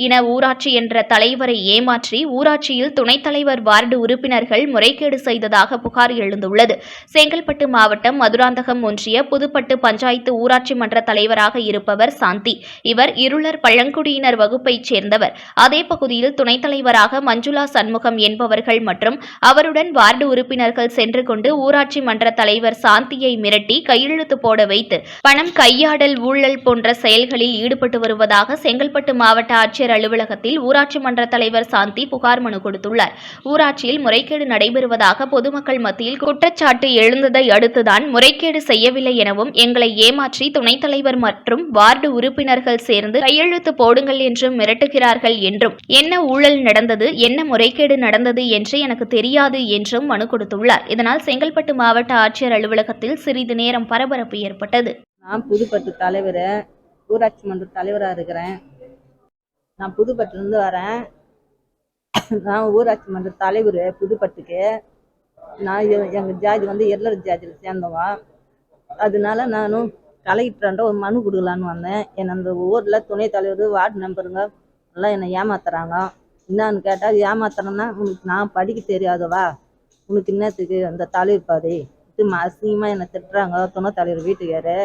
இன ஊராட்சி என்ற தலைவரை ஏமாற்றி ஊராட்சியில் துணைத் தலைவர் வார்டு உறுப்பினர்கள் முறைகேடு செய்ததாக புகார் எழுந்துள்ளது. செங்கல்பட்டு மாவட்டம் மதுராந்தகம் ஒன்றிய புதுப்பட்டு பஞ்சாயத்து ஊராட்சி மன்ற தலைவராக இருப்பவர் சாந்தி. இவர் இருளர் பழங்குடியினர் வகுப்பைச் சேர்ந்தவர். அதே பகுதியில் துணைத் தலைவராக மஞ்சுளா சண்முகம் என்பவர்கள் மற்றும் அவருடன் வார்டு உறுப்பினர்கள் சென்று கொண்டு ஊராட்சி மன்ற தலைவர் சாந்தியை மிரட்டி கையெழுத்து போட வைத்து பணம் கையாடல், ஊழல் போன்ற செயல்களில் ஈடுபட்டு வருவதாக செங்கல்பட்டு மாவட்ட ஆட்சியர் அலுவலகத்தில் ஊராட்சி மன்ற தலைவர் சாந்தி புகார் மனு கொடுத்துள்ளார். ஊராட்சியில் முறைகேடு நடைபெறுவதாக பொதுமக்கள் மத்தியில் குற்றச்சாட்டு எழுந்ததை அடுத்துதான் முறைகேடு செய்யவில்லை எனவும் எங்களை ஏமாற்றி துணைத் தலைவர் மற்றும் வார்டு உறுப்பினர்கள் சேர்ந்து கையெழுத்து போடுங்கள் என்றும் மிரட்டுகிறார்கள் என்றும், என்ன ஊழல் நடந்தது, என்ன முறைகேடு நடந்தது என்று எனக்கு தெரியாது என்றும் மனு கொடுத்துள்ளார். இதனால் செங்கல்பட்டு மாவட்ட ஆட்சியர் அலுவலகத்தில் சிறிது நேரம் பரபரப்பு ஏற்பட்டது. நான் புதுப்பட்டு தலைவர், ஊராட்சி மன்ற தலைவராக இருக்கிறேன். நான் புதுப்பட்டுலேருந்து வரேன். நான் ஊராட்சி மன்ற தலைவர் புதுப்பட்டுக்கு. நான் எங்கள் ஜாதி வந்து எல்லர் ஜாதியில் சேர்ந்தவா. அதனால நானும் கலெக்டர்ன்ற ஒரு மனு கொடுக்கலான்னு வந்தேன். என்னை அந்த ஊரில் துணைத் தலைவர், வார்டு மெம்பருங்க எல்லாம் என்னை ஏமாத்துறாங்க. என்னான்னு கேட்டால், ஏமாத்துறேன்னா உனக்கு நான் படிக்க தெரியாதவா, உனக்கு என்னத்துக்கு அந்த தலைவர் பாதி இது அசிங்கமாக என்னை திட்டுறாங்க. துணைத் தலைவர் வீட்டுக்காரு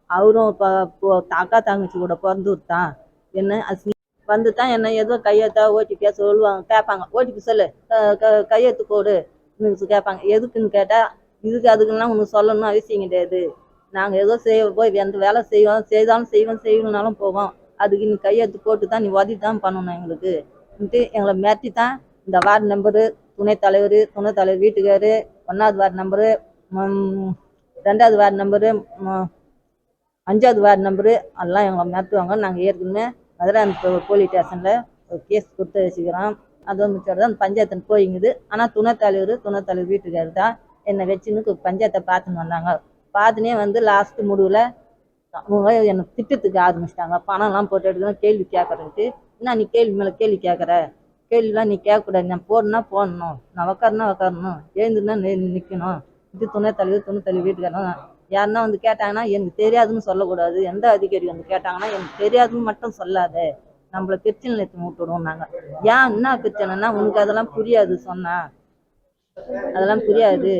அவரும் இப்போ அக்கா தங்கச்சி கூட பிறந்து விட்டான். என்ன அசிங்க வந்து தான் என்ன ஏதோ கையெழுத்தா ஓடிபியா சொல்லுவாங்க, கேட்பாங்க. ஓடிபி சொல்லு, கையெழுத்து போடு கேட்பாங்க. எதுக்குன்னு கேட்டால், இதுக்கு அதுக்குலாம் உனக்கு சொல்லணும்னு அவசியம் கிடையாது. நாங்கள் ஏதோ போய் எந்த வேலை செய்தாலும் செய்யணுன்னாலும் போவோம். அதுக்கு நீ கையெழுத்து போட்டு தான் நீ உதவி தான் பண்ணணும் எங்களுக்கு எங்களை மிரட்டி தான் இந்த வார்டு நம்பரு, துணைத் தலைவர் வீட்டுக்காரு, 1வது வார்டு நம்பரு, 2வது வார்டு நம்பரு, 5வது வார்டு நம்பரு எல்லாம் எங்களை மிரட்டுவாங்க. நாங்கள் ஏற்கனவே மதுராந்தகம் போலீஸ் ஸ்டேஷனில் ஒரு கேஸ் கொடுத்து வச்சுக்கிறோம். அது மிச்சம் தான் பஞ்சாயத்து போயிங்குது. ஆனால் துணைத் தலைவர் வீட்டுக்காரு தான் என்னை வச்சுன்னு பஞ்சாயத்தை பார்த்துன்னு வந்தாங்க. பார்த்துனே வந்து லாஸ்ட்டு முடிவில் அவங்க என்னை திட்டத்துக்கு ஆரம்பிச்சிட்டாங்க. பணம்லாம் போட்டு எடுக்கணும், கேள்வி கேட்குறதுக்கு. என்ன நீ கேள்வி மேலே கேள்வி கேட்குற, கேள்விலாம் நீ கேட்கக்கூடாது, நான் போடணும்னா போடணும், நான் உக்காரணும், எழுந்துன்னா நிற்கணும். இது துணைத் தலைவர் வீட்டுக்காரன் யாருன்னா வந்து கேட்டாங்கன்னா எனக்கு தெரியாதுன்னு சொல்லக்கூடாது. எந்த அதிகாரி வந்து கேட்டாங்கன்னா எனக்கு தெரியாதுன்னு மட்டும் சொல்லாத, நம்மளை பிரச்சனை எடுத்து விட்டுடுவோம். நாங்கள் ஏன் என்ன பிரச்சனைனா, உனக்கு அதெல்லாம் புரியாது, சொன்னா அதெல்லாம் புரியாது.